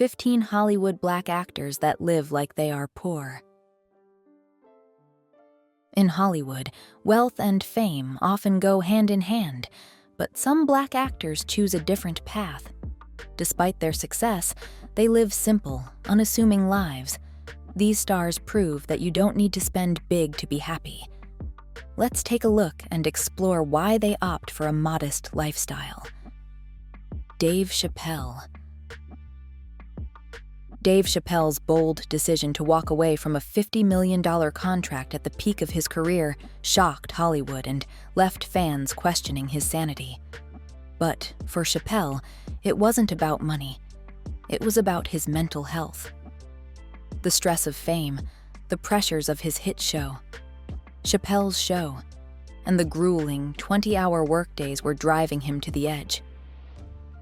15 Hollywood Black actors that live like they are poor. In Hollywood, wealth and fame often go hand in hand, but some Black actors choose a different path. Despite their success, they live simple, unassuming lives. These stars prove that you don't need to spend big to be happy. Let's take a look and explore why they opt for a modest lifestyle. Dave Chappelle. Dave Chappelle's bold decision to walk away from a $50 million contract at the peak of his career shocked Hollywood and left fans questioning his sanity. But for Chappelle, it wasn't about money. It was about his mental health. The stress of fame, the pressures of his hit show, Chappelle's Show, and the grueling 20-hour workdays were driving him to the edge.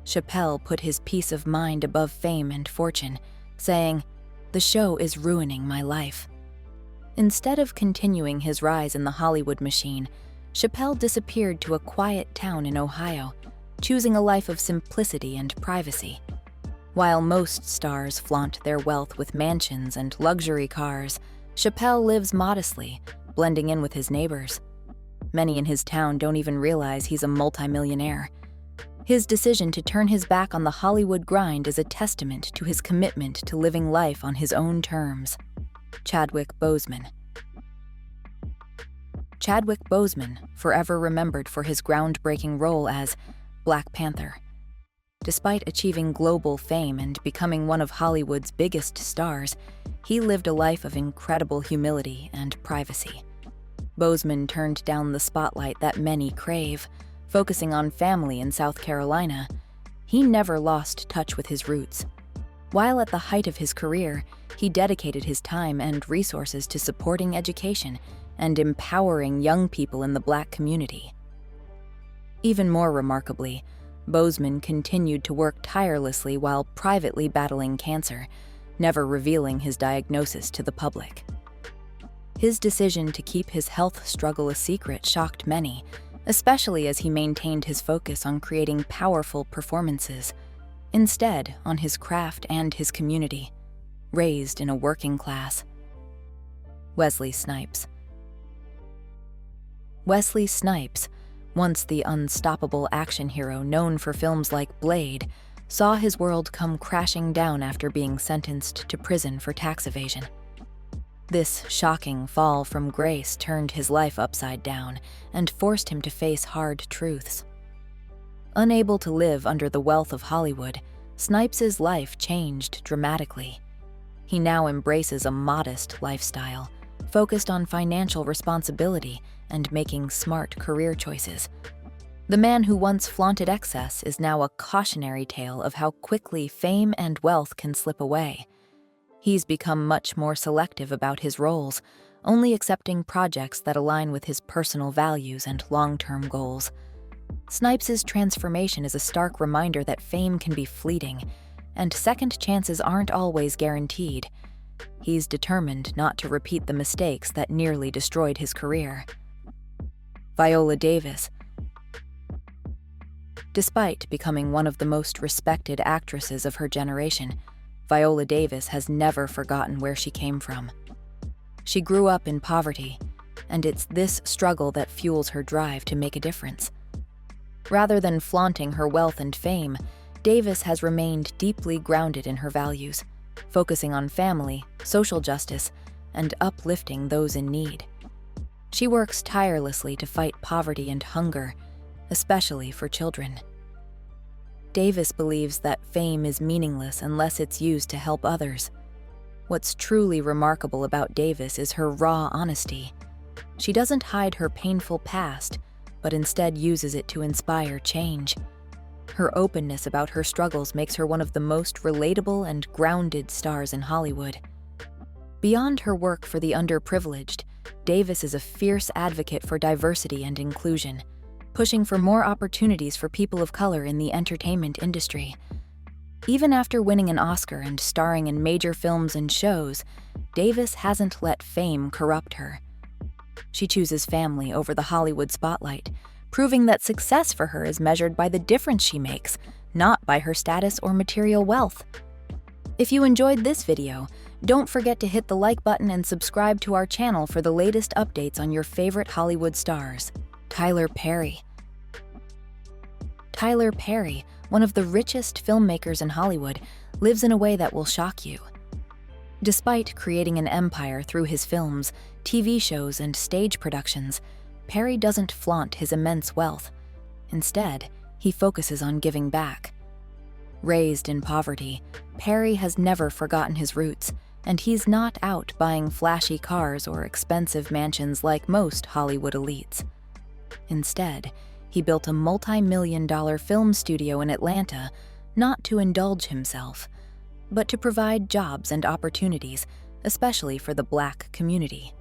Chappelle put his peace of mind above fame and fortune, saying, "The show is ruining my life." Instead of continuing his rise in the Hollywood machine, Chappelle disappeared to a quiet town in Ohio, choosing a life of simplicity and privacy. While most stars flaunt their wealth with mansions and luxury cars, Chappelle lives modestly, blending in with his neighbors. Many in his town don't even realize he's a multimillionaire. His decision to turn his back on the Hollywood grind is a testament to his commitment to living life on his own terms. Chadwick Boseman. Chadwick Boseman, forever remembered for his groundbreaking role as Black Panther. Despite achieving global fame and becoming one of Hollywood's biggest stars, he lived a life of incredible humility and privacy. Boseman turned down the spotlight that many crave. Focusing on family in South Carolina, he never lost touch with his roots. While at the height of his career, he dedicated his time and resources to supporting education and empowering young people in the Black community. Even more remarkably, Boseman continued to work tirelessly while privately battling cancer, never revealing his diagnosis to the public. His decision to keep his health struggle a secret shocked many, especially as he maintained his focus on creating powerful performances, instead on his craft and his community, raised in a working class. Wesley Snipes. Wesley Snipes, once the unstoppable action hero known for films like Blade, saw his world come crashing down after being sentenced to prison for tax evasion. This shocking fall from grace turned his life upside down and forced him to face hard truths. Unable to live under the wealth of Hollywood, Snipes' life changed dramatically. He now embraces a modest lifestyle, focused on financial responsibility and making smart career choices. The man who once flaunted excess is now a cautionary tale of how quickly fame and wealth can slip away. He's become much more selective about his roles, only accepting projects that align with his personal values and long-term goals. Snipes' transformation is a stark reminder that fame can be fleeting, and second chances aren't always guaranteed. He's determined not to repeat the mistakes that nearly destroyed his career. Viola Davis. Despite becoming one of the most respected actresses of her generation, Viola Davis has never forgotten where she came from. She grew up in poverty, and it's this struggle that fuels her drive to make a difference. Rather than flaunting her wealth and fame, Davis has remained deeply grounded in her values, focusing on family, social justice, and uplifting those in need. She works tirelessly to fight poverty and hunger, especially for children. Davis believes that fame is meaningless unless it's used to help others. What's truly remarkable about Davis is her raw honesty. She doesn't hide her painful past, but instead uses it to inspire change. Her openness about her struggles makes her one of the most relatable and grounded stars in Hollywood. Beyond her work for the underprivileged, Davis is a fierce advocate for diversity and inclusion, pushing for more opportunities for people of color in the entertainment industry. Even after winning an Oscar and starring in major films and shows, Davis hasn't let fame corrupt her. She chooses family over the Hollywood spotlight, proving that success for her is measured by the difference she makes, not by her status or material wealth. If you enjoyed this video, don't forget to hit the like button and subscribe to our channel for the latest updates on your favorite Hollywood stars. Tyler Perry. Tyler Perry, one of the richest filmmakers in Hollywood, lives in a way that will shock you. Despite creating an empire through his films, TV shows, and stage productions, Perry doesn't flaunt his immense wealth. Instead, he focuses on giving back. Raised in poverty, Perry has never forgotten his roots, and he's not out buying flashy cars or expensive mansions like most Hollywood elites. Instead, he built a multi-million-dollar film studio in Atlanta, not to indulge himself, but to provide jobs and opportunities, especially for the Black community.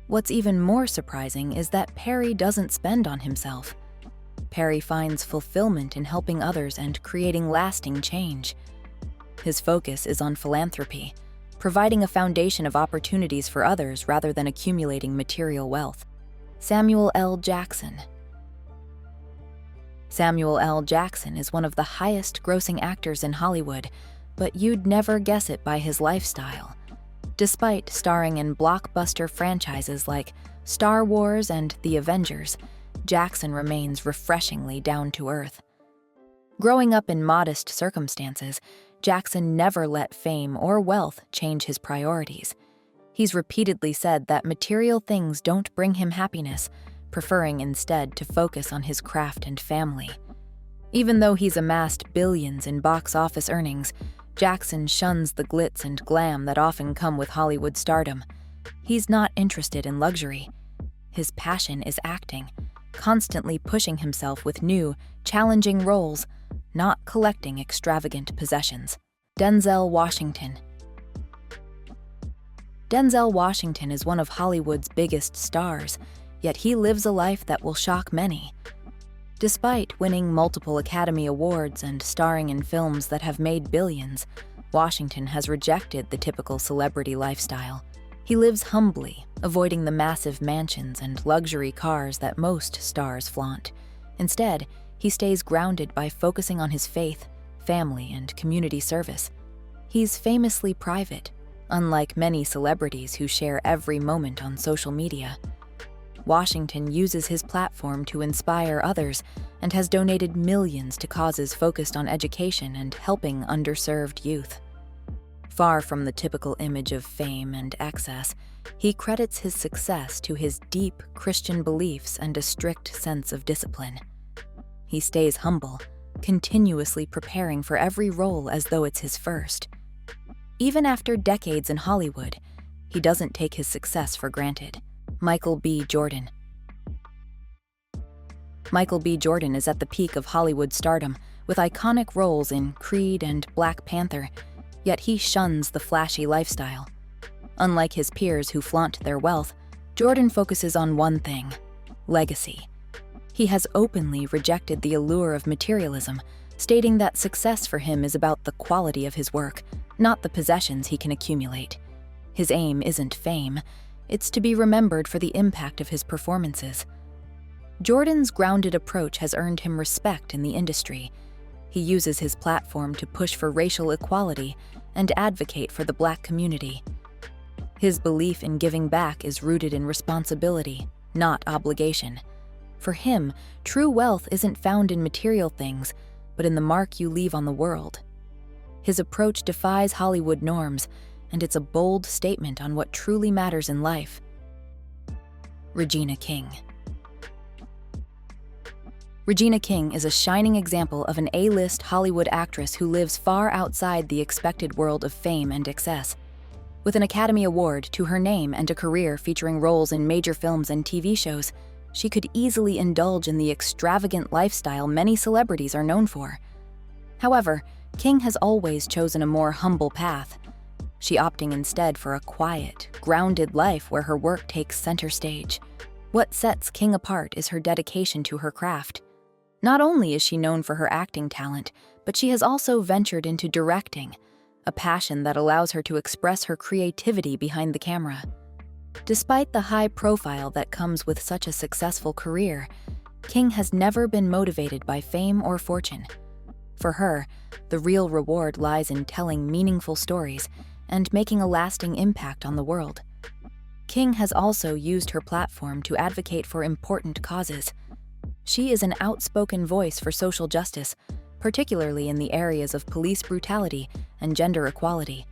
What's even more surprising is that Perry doesn't spend on himself. Perry finds fulfillment in helping others and creating lasting change. His focus is on philanthropy, providing a foundation of opportunities for others rather than accumulating material wealth. Samuel L. Jackson. Samuel L. Jackson is one of the highest-grossing actors in Hollywood, but you'd never guess it by his lifestyle. Despite starring in blockbuster franchises like Star Wars and The Avengers, Jackson remains refreshingly down-to-earth. Growing up in modest circumstances, Jackson never let fame or wealth change his priorities. He's repeatedly said that material things don't bring him happiness, preferring instead to focus on his craft and family. Even though he's amassed billions in box office earnings, Jackson shuns the glitz and glam that often come with Hollywood stardom. He's not interested in luxury. His passion is acting, constantly pushing himself with new, challenging roles, not collecting extravagant possessions. Denzel Washington. Denzel Washington is one of Hollywood's biggest stars, yet he lives a life that will shock many. Despite winning multiple Academy Awards and starring in films that have made billions, Washington has rejected the typical celebrity lifestyle. He lives humbly, avoiding the massive mansions and luxury cars that most stars flaunt. Instead, he stays grounded by focusing on his faith, family, and community service. He's famously private, unlike many celebrities who share every moment on social media. Washington uses his platform to inspire others and has donated millions to causes focused on education and helping underserved youth. Far from the typical image of fame and excess, he credits his success to his deep Christian beliefs and a strict sense of discipline. He stays humble, continuously preparing for every role as though it's his first. Even after decades in Hollywood, he doesn't take his success for granted. Michael B. Jordan. Michael B. Jordan is at the peak of Hollywood stardom, with iconic roles in Creed and Black Panther, yet he shuns the flashy lifestyle. Unlike his peers who flaunt their wealth, Jordan focuses on one thing: legacy. He has openly rejected the allure of materialism, stating that success for him is about the quality of his work, not the possessions he can accumulate. His aim isn't fame, it's to be remembered for the impact of his performances. Jordan's grounded approach has earned him respect in the industry. He uses his platform to push for racial equality and advocate for the Black community. His belief in giving back is rooted in responsibility, not obligation. For him, true wealth isn't found in material things, but in the mark you leave on the world. His approach defies Hollywood norms, and it's a bold statement on what truly matters in life. Regina King. Regina King is a shining example of an A-list Hollywood actress who lives far outside the expected world of fame and excess. With an Academy Award to her name and a career featuring roles in major films and TV shows, she could easily indulge in the extravagant lifestyle many celebrities are known for. However, King has always chosen a more humble path. She opting instead for a quiet, grounded life where her work takes center stage. What sets King apart is her dedication to her craft. Not only is she known for her acting talent, but she has also ventured into directing, a passion that allows her to express her creativity behind the camera. Despite the high profile that comes with such a successful career, King has never been motivated by fame or fortune. For her, the real reward lies in telling meaningful stories and making a lasting impact on the world. King has also used her platform to advocate for important causes. She is an outspoken voice for social justice, particularly in the areas of police brutality and gender equality.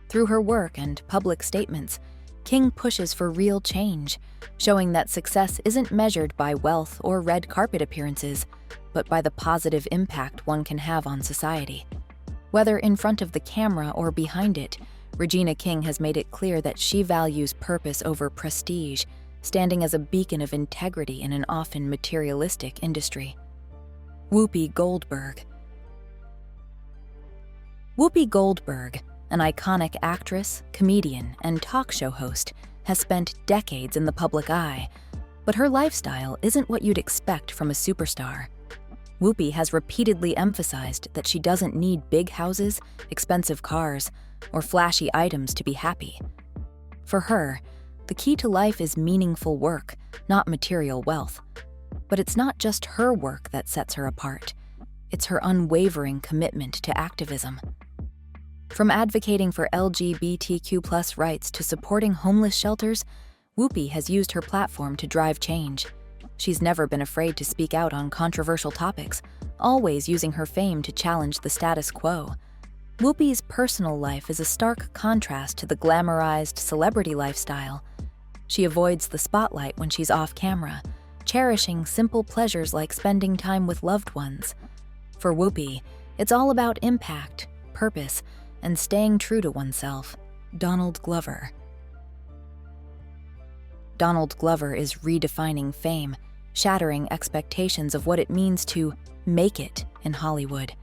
Through her work and public statements, King pushes for real change, showing that success isn't measured by wealth or red carpet appearances, but by the positive impact one can have on society. Whether in front of the camera or behind it, Regina King has made it clear that she values purpose over prestige, standing as a beacon of integrity in an often materialistic industry. Whoopi Goldberg. Whoopi Goldberg, an iconic actress, comedian, and talk show host, has spent decades in the public eye, but her lifestyle isn't what you'd expect from a superstar. Whoopi has repeatedly emphasized that she doesn't need big houses, expensive cars, or flashy items to be happy. For her, the key to life is meaningful work, not material wealth. But it's not just her work that sets her apart. It's her unwavering commitment to activism. From advocating for LGBTQ+ rights to supporting homeless shelters, Whoopi has used her platform to drive change. She's never been afraid to speak out on controversial topics, always using her fame to challenge the status quo. Whoopi's personal life is a stark contrast to the glamorized celebrity lifestyle. She avoids the spotlight when she's off camera, cherishing simple pleasures like spending time with loved ones. For Whoopi, it's all about impact, purpose, and staying true to oneself. Donald Glover. Donald Glover is redefining fame, shattering expectations of what it means to make it in Hollywood.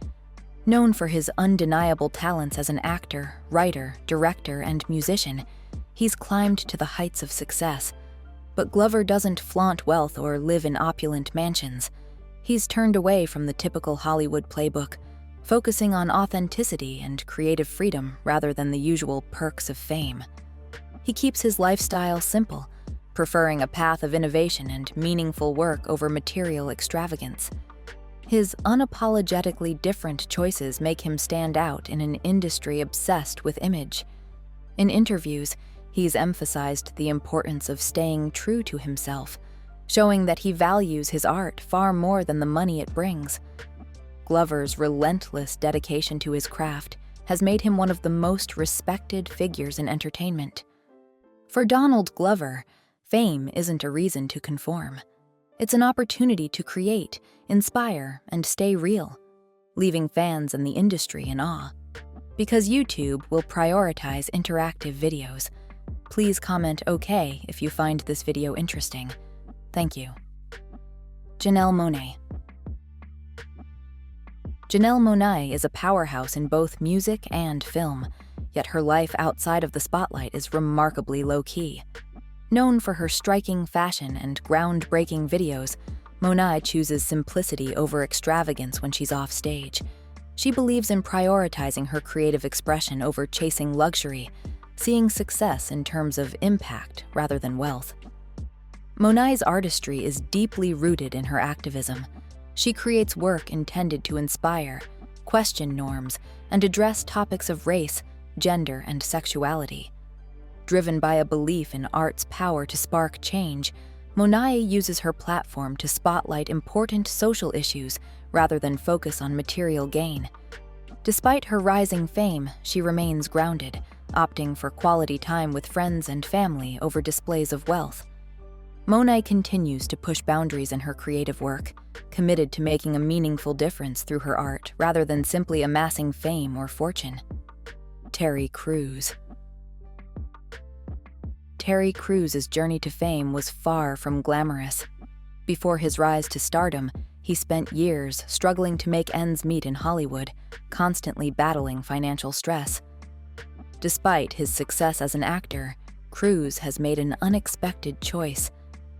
Known for his undeniable talents as an actor, writer, director, and musician, he's climbed to the heights of success. But Glover doesn't flaunt wealth or live in opulent mansions. He's turned away from the typical Hollywood playbook, focusing on authenticity and creative freedom rather than the usual perks of fame. He keeps his lifestyle simple, preferring a path of innovation and meaningful work over material extravagance. His unapologetically different choices make him stand out in an industry obsessed with image. In interviews, he's emphasized the importance of staying true to himself, showing that he values his art far more than the money it brings. Glover's relentless dedication to his craft has made him one of the most respected figures in entertainment. For Donald Glover, fame isn't a reason to conform. It's an opportunity to create, inspire, and stay real, leaving fans and the industry in awe. Because YouTube will prioritize interactive videos, please comment OK if you find this video interesting. Thank you. Janelle Monae. Janelle Monae is a powerhouse in both music and film, yet her life outside of the spotlight is remarkably low-key. Known for her striking fashion and groundbreaking videos, Monae chooses simplicity over extravagance when she's off stage. She believes in prioritizing her creative expression over chasing luxury, seeing success in terms of impact rather than wealth. Monae's artistry is deeply rooted in her activism. She creates work intended to inspire, question norms, and address topics of race, gender, and sexuality. Driven by a belief in art's power to spark change, Monae uses her platform to spotlight important social issues rather than focus on material gain. Despite her rising fame, she remains grounded, opting for quality time with friends and family over displays of wealth. Monae continues to push boundaries in her creative work, committed to making a meaningful difference through her art rather than simply amassing fame or fortune. Terry Crews. Terry Crews' journey to fame was far from glamorous. Before his rise to stardom, he spent years struggling to make ends meet in Hollywood, constantly battling financial stress. Despite his success as an actor, Cruz has made an unexpected choice.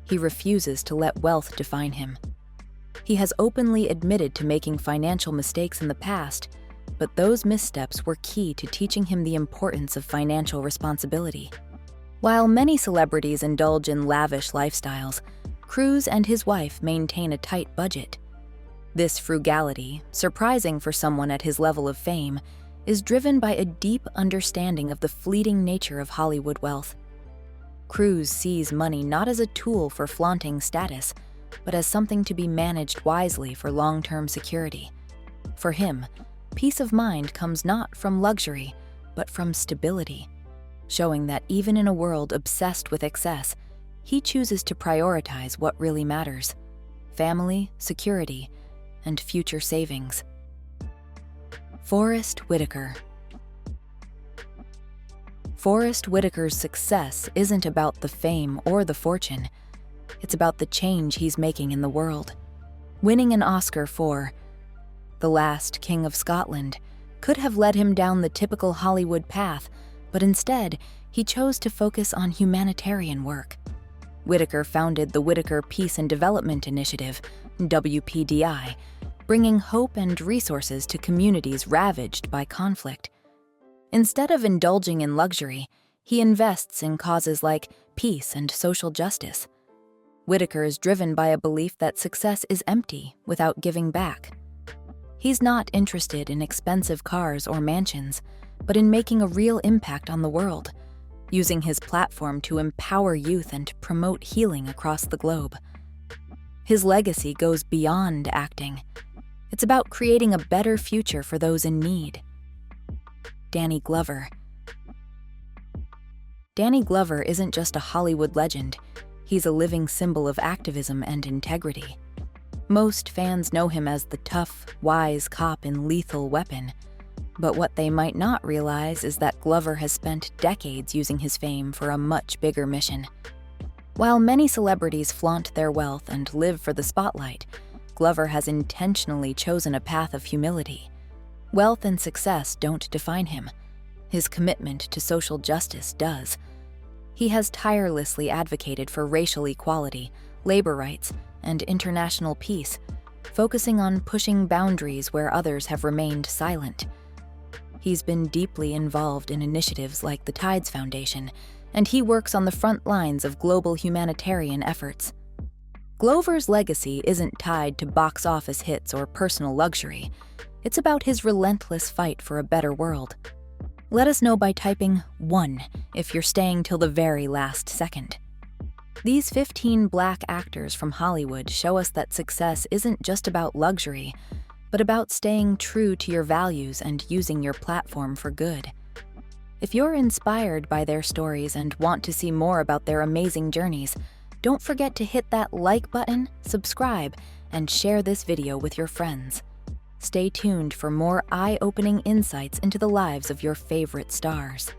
He refuses to let wealth define him. He has openly admitted to making financial mistakes in the past, but those missteps were key to teaching him the importance of financial responsibility. While many celebrities indulge in lavish lifestyles, Cruz and his wife maintain a tight budget. This frugality, surprising for someone at his level of fame, is driven by a deep understanding of the fleeting nature of Hollywood wealth. Cruz sees money not as a tool for flaunting status, but as something to be managed wisely for long-term security. For him, peace of mind comes not from luxury, but from stability, showing that even in a world obsessed with excess, he chooses to prioritize what really matters: family, security, and future savings. Forest Whitaker. Forest Whitaker's success isn't about the fame or the fortune. It's about the change he's making in the world. Winning an Oscar for The Last King of Scotland could have led him down the typical Hollywood path, but instead, he chose to focus on humanitarian work. Whitaker founded the Whitaker Peace and Development Initiative, WPDI, bringing hope and resources to communities ravaged by conflict. Instead of indulging in luxury, he invests in causes like peace and social justice. Whitaker is driven by a belief that success is empty without giving back. He's not interested in expensive cars or mansions, but in making a real impact on the world, using his platform to empower youth and promote healing across the globe. His legacy goes beyond acting. It's about creating a better future for those in need. Danny Glover. Danny Glover isn't just a Hollywood legend. He's a living symbol of activism and integrity. Most fans know him as the tough, wise cop in Lethal Weapon. But what they might not realize is that Glover has spent decades using his fame for a much bigger mission. While many celebrities flaunt their wealth and live for the spotlight, Glover has intentionally chosen a path of humility. Wealth and success don't define him. His commitment to social justice does. He has tirelessly advocated for racial equality, labor rights, and international peace, focusing on pushing boundaries where others have remained silent. He's been deeply involved in initiatives like the Tides Foundation, and he works on the front lines of global humanitarian efforts. Glover's legacy isn't tied to box office hits or personal luxury. It's about his relentless fight for a better world. Let us know by typing 1 if you're staying till the very last second. These 15 Black actors from Hollywood show us that success isn't just about luxury, but about staying true to your values and using your platform for good. If you're inspired by their stories and want to see more about their amazing journeys, don't forget to hit that like button, subscribe, and share this video with your friends. Stay tuned for more eye-opening insights into the lives of your favorite stars.